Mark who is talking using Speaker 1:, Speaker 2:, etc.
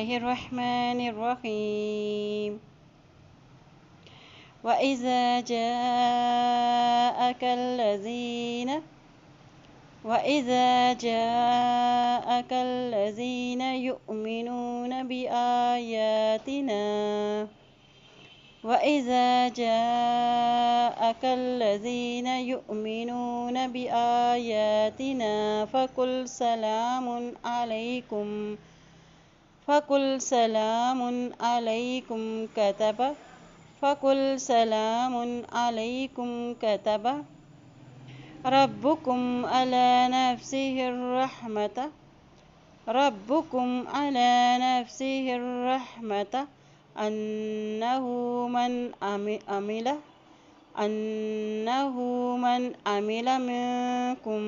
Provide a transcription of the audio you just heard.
Speaker 1: الله الرحمن الرحيم وإذا جاءك الذين يؤمنون بآياتنا فقل سلام عليكم كتب ربكم على نفسه الرحمة أنه من عمل منكم